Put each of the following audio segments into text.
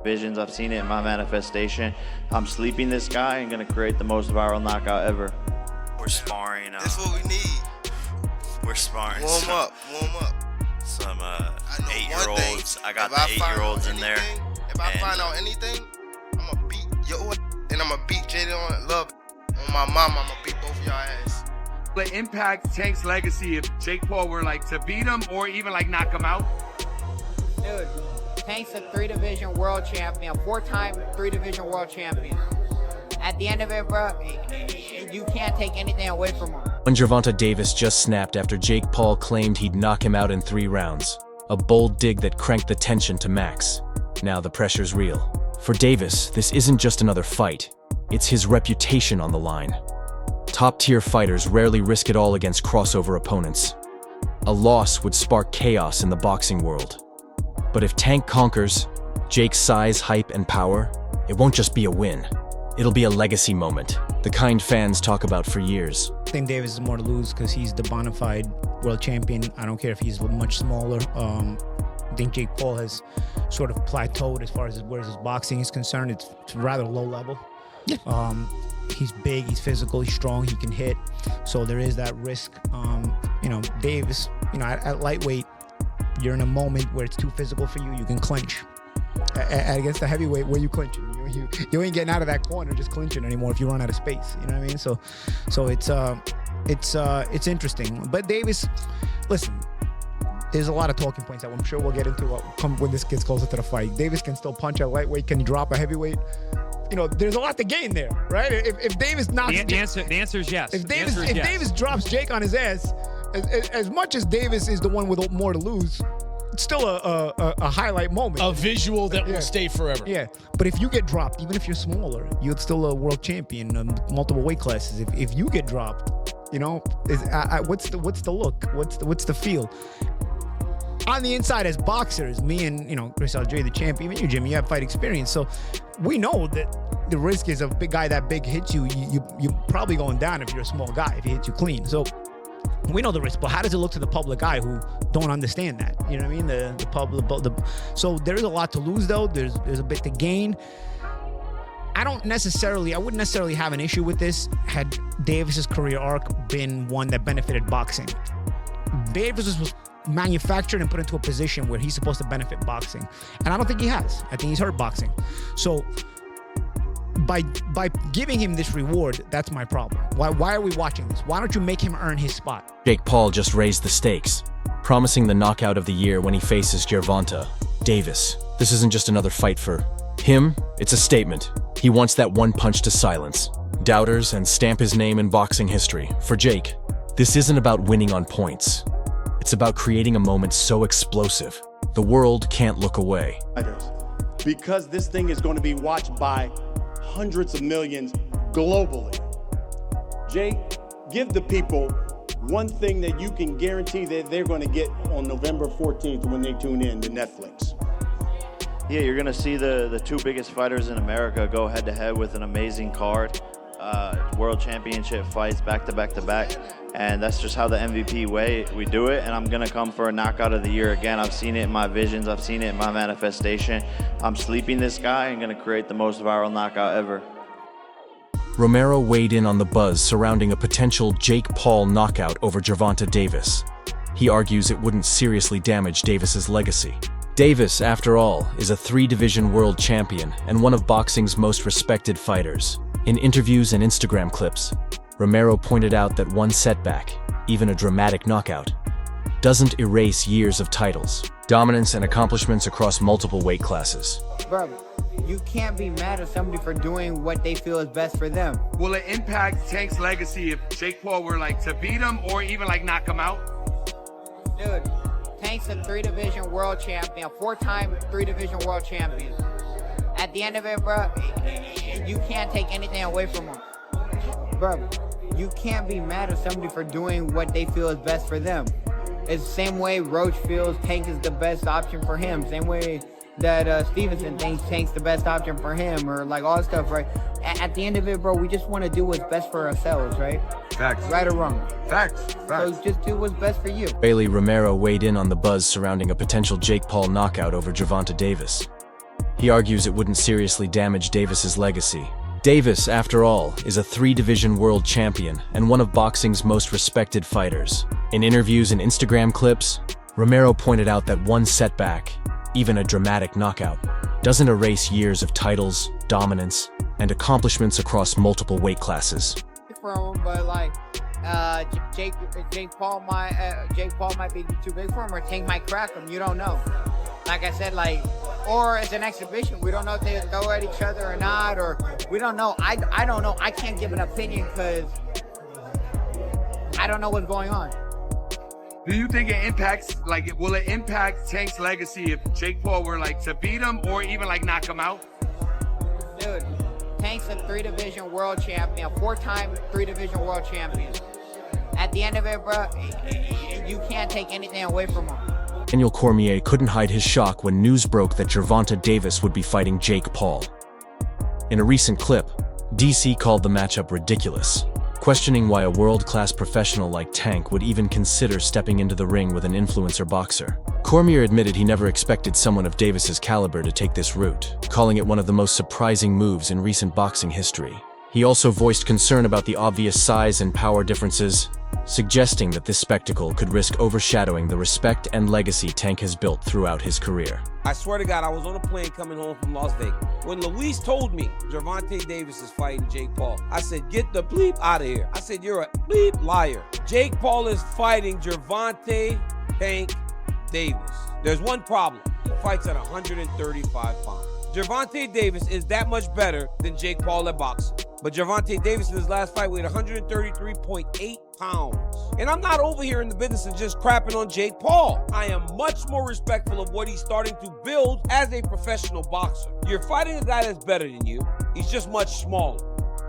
Visions, I've seen it in my manifestation. I'm sleeping this guy and gonna create the most viral knockout ever. We're sparring. That's what we need. We're sparring. Warm up. Some I know 8-year-olds. one thing. I got If the I find 8-year-olds out in there. anything, If I find out anything, I'm gonna beat your ass, and I'm gonna beat Jaden on love. On my mama, I'm gonna beat both of y'all ass. But impact Tank's legacy if Jake Paul were like to beat him or even like knock him out? Dude, Tank's a 3-division world champion, 4-time 3-division world champion. At the end of it, bro, you can't take anything away from him. When Gervonta Davis just snapped after Jake Paul claimed he'd knock him out in 3 rounds. A bold dig that cranked the tension to max. Now the pressure's real. For Davis, this isn't just another fight. It's his reputation on the line. Top-tier fighters rarely risk it all against crossover opponents. A loss would spark chaos in the boxing world. But if Tank conquers Jake's size, hype, and power, it won't just be a win. It'll be a legacy moment, the kind fans talk about for years. I think Davis is more to lose because he's the bona fide world champion. I don't care if he's much smaller. I think Jake Paul has sort of plateaued as far as where his boxing is concerned. It's rather low level. Yeah. He's big, he's physical, he's strong, he can hit. So there is that risk. Davis, at lightweight, you're in a moment where it's too physical for you. You can clinch. Against the heavyweight, where you clinching? You ain't getting out of that corner just clinching anymore if you run out of space. You know what I mean? So it's interesting. But Davis, listen, there's a lot of talking points that I'm sure we'll get into when this gets closer to the fight. Davis can still punch at lightweight. Can he drop a heavyweight? There's a lot to gain there, right? If Davis knocks the answer is yes. If Davis drops Jake on his ass, as much as Davis is the one with more to lose, it's still a highlight moment. A visual that will stay forever. Yeah, but if you get dropped, even if you're smaller, you're still a world champion, multiple weight classes. If you get dropped, what's the look? What's the feel? On the inside, as boxers, me and Chris Algieri, the champion, even you, Jimmy, you have fight experience, so we know that the risk is a big guy that big hits you. You're probably going down if you're a small guy if he hits you clean. So we know the risk, but how does it look to the public eye who don't understand that? You know what I mean? The public. So there is a lot to lose, though. There's a bit to gain. I wouldn't necessarily have an issue with this had Davis's career arc been one that benefited boxing. Davis was manufactured and put into a position where he's supposed to benefit boxing, and I don't think he has. I think he's hurt boxing. So by giving him this reward, that's my problem. Why are we watching this? Why don't you make him earn his spot? Jake Paul just raised the stakes, promising the knockout of the year when he faces Gervonta Davis. This isn't just another fight for him, it's a statement. He wants that one punch to silence doubters and stamp his name in boxing history. For Jake, this isn't about winning on points. It's about creating a moment so explosive, the world can't look away. Because this thing is going to be watched by hundreds of millions globally. Jake, give the people one thing that you can guarantee that they're going to get on November 14th when they tune in to Netflix. Yeah, you're gonna see the 2 biggest fighters in America go head-to-head with an amazing card. World championship fights back to back, and that's just how the MVP way we do it. And I'm gonna come for a knockout of the year again. I've seen it in my visions, I've seen it in my manifestation. I'm sleeping this guy and gonna create the most viral knockout ever. Romero weighed in on the buzz surrounding a potential Jake Paul knockout over Gervonta Davis. He argues it wouldn't seriously damage Davis's legacy. Davis, after all, is a 3-division world champion and one of boxing's most respected fighters. In interviews and Instagram clips, Romero pointed out that one setback, even a dramatic knockout, doesn't erase years of titles, dominance, and accomplishments across multiple weight classes. Bro, you can't be mad at somebody for doing what they feel is best for them. Will it impact Tank's legacy if Jake Paul were like to beat him or even like knock him out? Dude, Tank's a 3-division world champion, 4-time 3-division world champion. At the end of it, bro, you can't take anything away from him. Bro, you can't be mad at somebody for doing what they feel is best for them. It's the same way Roach feels Tank is the best option for him. Same way that Stevenson thinks Tank's the best option for him, or like all that stuff, right? At the end of it, bro, we just want to do what's best for ourselves, right? Facts. Right or wrong? Facts. So just do what's best for you. Bailey Romero weighed in on the buzz surrounding a potential Jake Paul knockout over Gervonta Davis. He argues it wouldn't seriously damage Davis's legacy. Davis, after all, is a 3-division world champion and one of boxing's most respected fighters. In interviews and Instagram clips, Romero pointed out that one setback, even a dramatic knockout, doesn't erase years of titles, dominance, and accomplishments across multiple weight classes. From him, but like Jake Paul might be too big for him, or Tank might crack him. You don't know. Like I said, like, or as an exhibition, we don't know if they throw at each other or not, or we don't know. I don't know. I can't give an opinion because I don't know what's going on. Do you think it impacts, like, will it impact Tank's legacy if Jake Paul were like to beat him or even like knock him out? Dude, Tank's a 3-division world champion, 4-time 3-division world champion. At the end of it, bro, you can't take anything away from him. Daniel Cormier couldn't hide his shock when news broke that Gervonta Davis would be fighting Jake Paul. In a recent clip, DC called the matchup ridiculous, questioning why a world-class professional like Tank would even consider stepping into the ring with an influencer boxer. Cormier admitted he never expected someone of Davis's caliber to take this route, calling it one of the most surprising moves in recent boxing history. He also voiced concern about the obvious size and power differences, suggesting that this spectacle could risk overshadowing the respect and legacy Tank has built throughout his career. I swear to God, I was on a plane coming home from Las Vegas. When Luis told me Gervonta Davis is fighting Jake Paul, I said, get the bleep out of here. I said, you're a bleep liar. Jake Paul is fighting Gervonta Tank Davis. There's one problem. He fights at 135 pounds. Gervonta Davis is that much better than Jake Paul at boxing. But Gervonta Davis in his last fight weighed 133.8 pounds. And I'm not over here in the business of just crapping on Jake Paul. I am much more respectful of what he's starting to build as a professional boxer. You're fighting a guy that's better than you. He's just much smaller.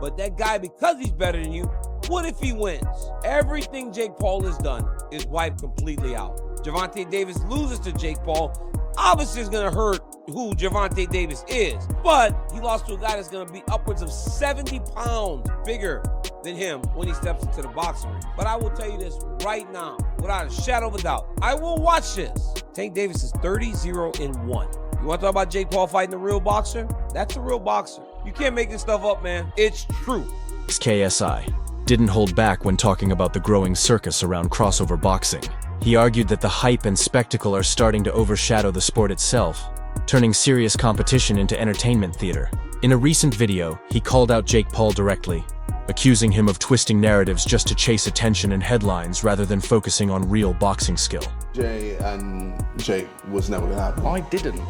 But that guy, because he's better than you, what if he wins? Everything Jake Paul has done is wiped completely out. Gervonta Davis loses to Jake Paul. Obviously, it's going to hurt who Gervonta Davis is, but he lost to a guy that's going to be upwards of 70 pounds bigger than him when he steps into the boxing ring. But I will tell you this right now, without a shadow of a doubt, I will watch this. Tank Davis is 30-0-1. You want to talk about Jake Paul fighting a real boxer? That's a real boxer. You can't make this stuff up, man. It's true. KSI didn't hold back when talking about the growing circus around crossover boxing. He argued that the hype and spectacle are starting to overshadow the sport itself, turning serious competition into entertainment theater. In a recent video, he called out Jake Paul directly, accusing him of twisting narratives just to chase attention and headlines rather than focusing on real boxing skill. Jay and Jake was never gonna happen. I didn't.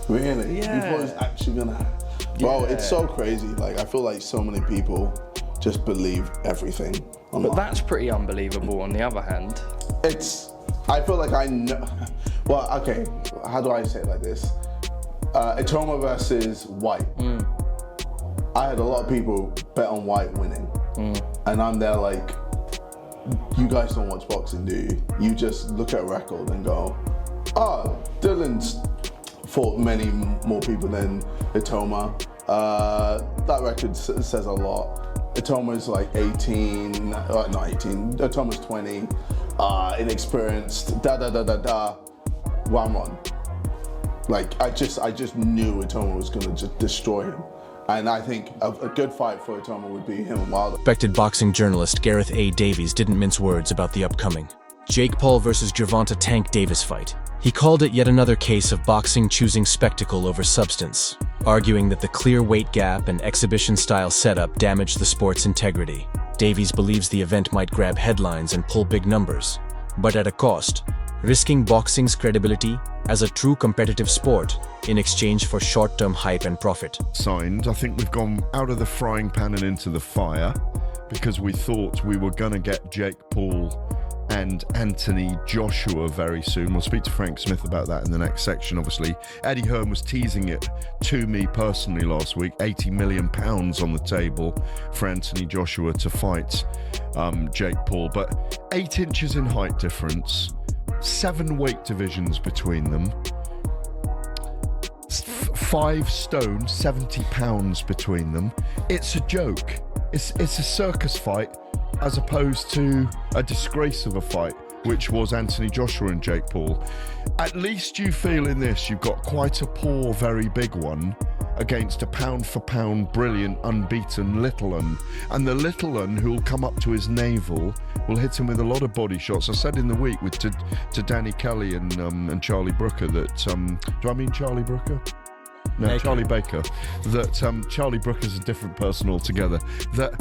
Really? Yeah. You thought it was actually gonna happen? Bro, it's so crazy. Like, I feel like so many people just believe everything online. But that's pretty unbelievable on the other hand. I feel like I know, well, okay, how do I say it like this? Itoma versus White. I had a lot of people bet on White winning. And I'm there like, you guys don't watch boxing, do you? You just look at a record and go, oh, Dylan's fought many more people than Itoma. That record says a lot. Itoma's like 18, not 18, Itoma's 20, inexperienced, one run. Like, I just knew Itoma was gonna just destroy him. And I think a good fight for Itoma would be him and Wilder. Respected boxing journalist Gareth A. Davies didn't mince words about the upcoming Jake Paul versus Gervonta Tank Davis fight. He called it yet another case of boxing choosing spectacle over substance, arguing that the clear weight gap and exhibition-style setup damaged the sport's integrity. Davies believes the event might grab headlines and pull big numbers, but at a cost, risking boxing's credibility as a true competitive sport in exchange for short-term hype and profit. Signed, I think we've gone out of the frying pan and into the fire because we thought we were going to get Jake Paul and Anthony Joshua very soon. We'll speak to Frank Smith about that in the next section, obviously. Eddie Hearn was teasing it to me personally last week. £80 million on the table for Anthony Joshua to fight Jake Paul. But 8 inches in height difference, 7 weight divisions between them, 5 stone, 70 pounds between them. It's a joke. It's a circus fight as opposed to a disgrace of a fight. which was Anthony Joshua and Jake Paul. At least you feel in this, you've got quite a poor, very big one against a pound-for-pound, brilliant, unbeaten little un. And the little un who'll come up to his navel will hit him with a lot of body shots. I said in the week to Danny Kelly and Charlie Brooker that, do I mean Charlie Brooker? No, Baker. Charlie Baker. That Charlie Brooker's a different person altogether. That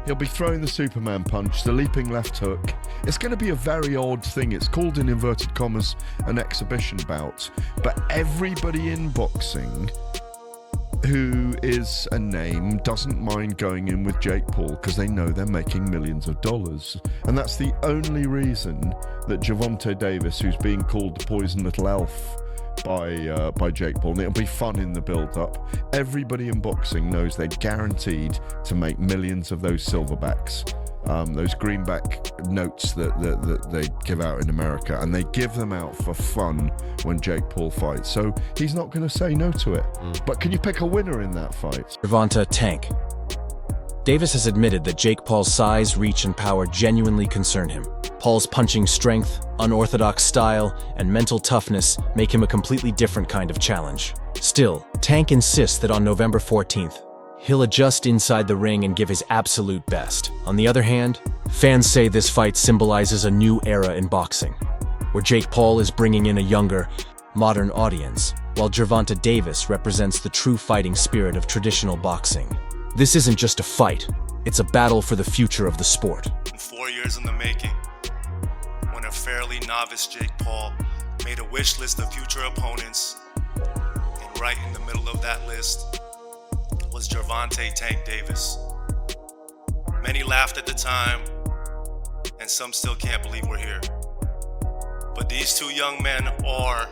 he'll be throwing the Superman punch, the leaping left hook. It's going to be a very odd thing. It's called, in inverted commas, an exhibition bout. But everybody in boxing who is a name doesn't mind going in with Jake Paul because they know they're making millions of dollars. And that's the only reason that Gervonta Davis, who's being called the poison little elf by Jake Paul, and it'll be fun in the build-up. Everybody in boxing knows they're guaranteed to make millions of those silverbacks, those greenback notes that they give out in America, and they give them out for fun when Jake Paul fights. So he's not going to say no to it. But can you pick a winner in that fight? Gervonta Tank. Davis has admitted that Jake Paul's size, reach, and power genuinely concern him. Paul's punching strength, unorthodox style, and mental toughness make him a completely different kind of challenge. Still, Tank insists that on November 14th, he'll adjust inside the ring and give his absolute best. On the other hand, fans say this fight symbolizes a new era in boxing, where Jake Paul is bringing in a younger, modern audience, while Gervonta Davis represents the true fighting spirit of traditional boxing. This isn't just a fight, it's a battle for the future of the sport. 4 years in the making, when a fairly novice Jake Paul made a wish list of future opponents, and right in the middle of that list was Gervonta Tank Davis. Many laughed at the time, and some still can't believe we're here. But these two young men are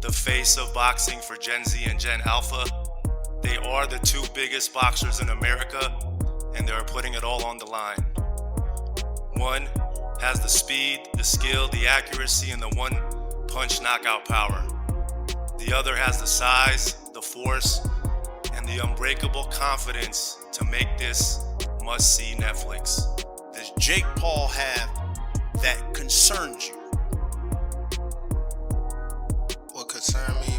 the face of boxing for Gen Z and Gen Alpha. They are the two biggest boxers in America, and they're putting it all on the line. One has the speed, the skill, the accuracy, and the one-punch knockout power. The other has the size, the force, and the unbreakable confidence to make this must-see Netflix. Does Jake Paul have that concerns you? What concern me,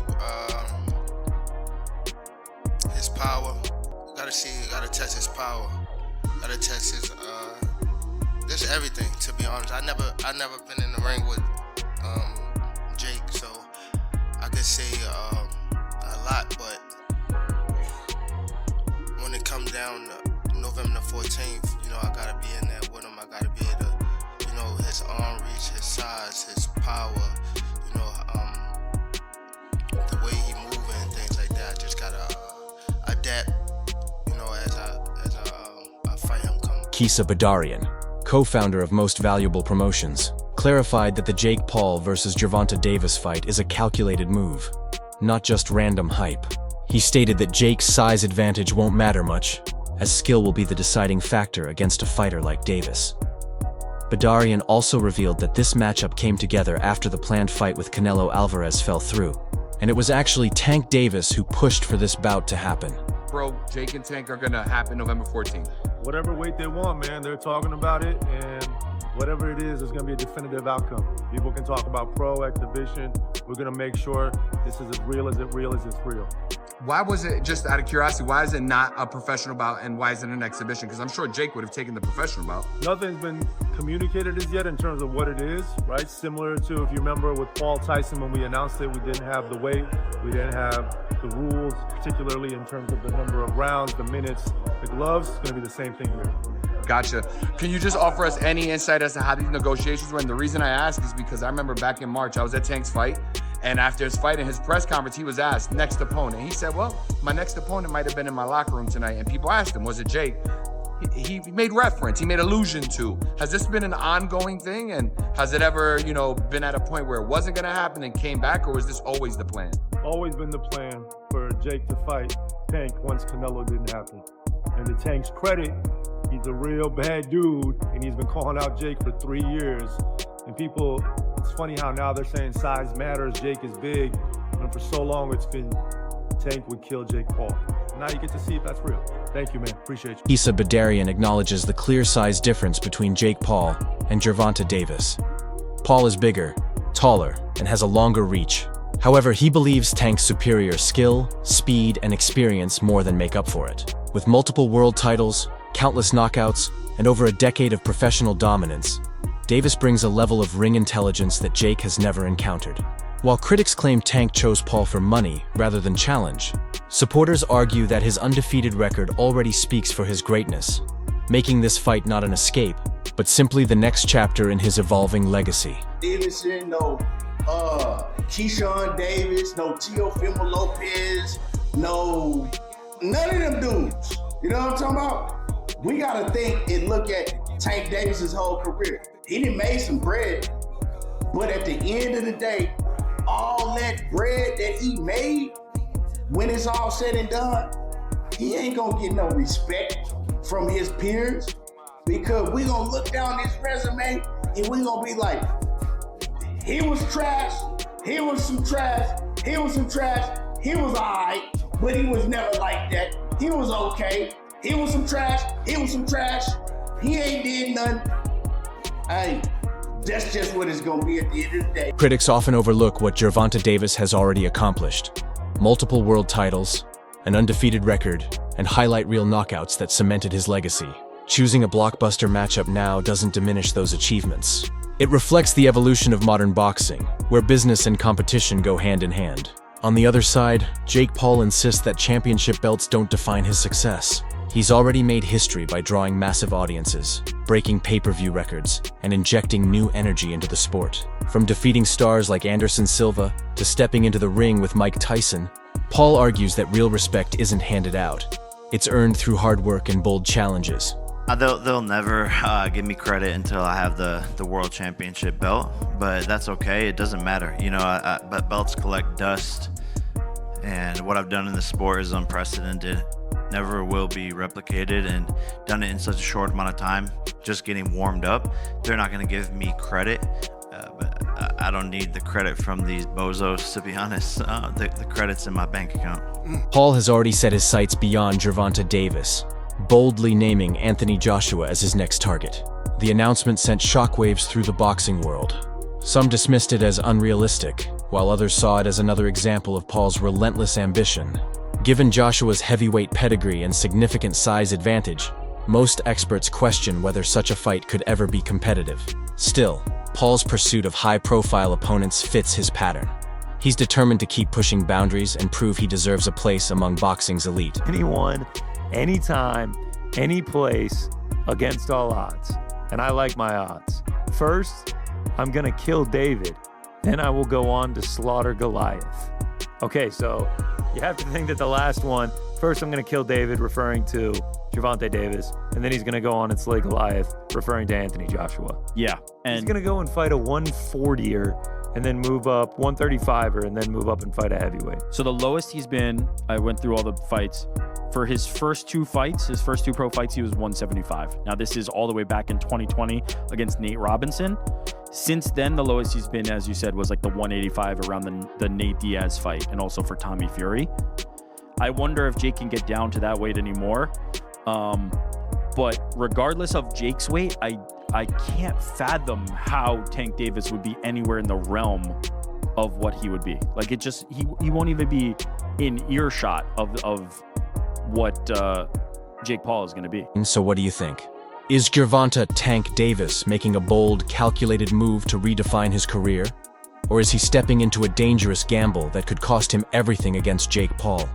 his power. Gotta test his power. Gotta test his, just everything, to be honest. I never been in the ring with Jake, so I could say a lot, but when it comes down to November the 14th, you know, I gotta be in there with him. I gotta be able to, you know, his arm reach, his size, his power, you know, the way he moving and things like that. I just gotta adapt, you know, as I fight him come. Kisa Badarian, co-founder of Most Valuable Promotions, clarified that the Jake Paul versus Gervonta Davis fight is a calculated move, not just random hype. He stated that Jake's size advantage won't matter much, as skill will be the deciding factor against a fighter like Davis. Badarian also revealed that this matchup came together after the planned fight with Canelo Alvarez fell through, and it was actually Tank Davis who pushed for this bout to happen. Bro, Jake and Tank are gonna happen November 14th. Whatever weight they want, man, they're talking about it, and whatever it is, there's gonna be a definitive outcome. People can talk about pro, exhibition. We're gonna make sure this is as real as it's real. Why was it, just out of curiosity, why is it not a professional bout and why is it an exhibition? Because I'm sure Jake would have taken the professional bout. Nothing's been communicated as yet in terms of what it is, right? Similar to, if you remember, with Paul Tyson, when we announced it, we didn't have the weight, we didn't have the rules, particularly in terms of the number of rounds, the minutes, the gloves. It's gonna be the same thing here. Gotcha. Can you just offer us any insight as to how these negotiations went? And the reason I ask is because I remember back in March, I was at Tank's fight, and after his fight in his press conference, he was asked, next opponent. He said, well, my next opponent might have been in my locker room tonight. And people asked him, was it Jake? He made reference, he made allusion to. Has this been an ongoing thing? And has it ever, you know, been at a point where it wasn't gonna happen and came back, or was this always the plan? Always been the plan for Jake to fight Tank once Canelo didn't happen. And to Tank's credit, he's a real bad dude, and he's been calling out Jake for 3 years. And people, it's funny how now they're saying size matters, Jake is big, and for so long it's been Tank would kill Jake Paul. Now you get to see if that's real. Thank you, man. Appreciate you. Kisa Badarian acknowledges the clear size difference between Jake Paul and Gervonta Davis. Paul is bigger, taller, and has a longer reach. However, he believes Tank's superior skill, speed, and experience more than make up for it. With multiple world titles, countless knockouts, and over a decade of professional dominance, Davis brings a level of ring intelligence that Jake has never encountered. While critics claim Tank chose Paul for money rather than challenge, supporters argue that his undefeated record already speaks for his greatness, making this fight not an escape, but simply the next chapter in his evolving legacy. Davidson, no Keyshawn Davis, no Teofimo Lopez, no none of them dudes. You know what I'm talking about? We gotta think and look at Tank Davis's whole career. He done made some bread, but at the end of the day, all that bread that he made, when it's all said and done, he ain't gonna get no respect from his peers, because we gonna look down his resume and we gonna be like, he was trash, he was some trash, he was some trash, he was alright, but he was never like that. He was okay. He was some trash, he was some trash, he ain't did nothing. Hey, that's just what it's gonna be at the end of the day. Critics often overlook what Gervonta Davis has already accomplished. Multiple world titles, an undefeated record, and highlight reel knockouts that cemented his legacy. Choosing a blockbuster matchup now doesn't diminish those achievements. It reflects the evolution of modern boxing, where business and competition go hand in hand. On the other side, Jake Paul insists that championship belts don't define his success. He's already made history by drawing massive audiences, breaking pay-per-view records, and injecting new energy into the sport. From defeating stars like Anderson Silva to stepping into the ring with Mike Tyson, Paul argues that real respect isn't handed out. It's earned through hard work and bold challenges. They'll never give me credit until I have the world championship belt, but that's okay. It doesn't matter. You know, but belts collect dust, and what I've done in the sport is unprecedented. Never will be replicated, and done it in such a short amount of time, just getting warmed up. They're not going to give me credit, but I don't need the credit from these bozos, to be honest. The credit's in my bank account. Paul has already set his sights beyond Gervonta Davis, boldly naming Anthony Joshua as his next target. The announcement sent shockwaves through the boxing world. Some dismissed it as unrealistic, while others saw it as another example of Paul's relentless ambition. Given Joshua's heavyweight pedigree and significant size advantage, most experts question whether such a fight could ever be competitive. Still, Paul's pursuit of high-profile opponents fits his pattern. He's determined to keep pushing boundaries and prove he deserves a place among boxing's elite. Anyone, anytime, any place, against all odds. And I like my odds. First, I'm gonna kill David. Then I will go on to slaughter Goliath. Okay, so you have to think that the last one, first I'm gonna kill David, referring to Gervonta Davis, and then he's gonna go on and slay Goliath, referring to Anthony Joshua. Yeah, and he's gonna go and fight a 140er, and then move up 135er, and then move up and fight a heavyweight. So the lowest he's been, I went through all the fights. For his first two fights, his first two pro fights, he was 175. Now this is all the way back in 2020 against Nate Robinson. Since then, the lowest he's been, as you said, was like the 185 around the Nate Diaz fight, and also for Tommy Fury. I wonder if Jake can get down to that weight anymore. But regardless of Jake's weight, I can't fathom how Tank Davis would be anywhere in the realm of what he would be. Like, it just, he won't even be in earshot of what Jake Paul is going to be. So what do you think? Is Gervonta Tank Davis making a bold, calculated move to redefine his career? Or is he stepping into a dangerous gamble that could cost him everything against Jake Paul?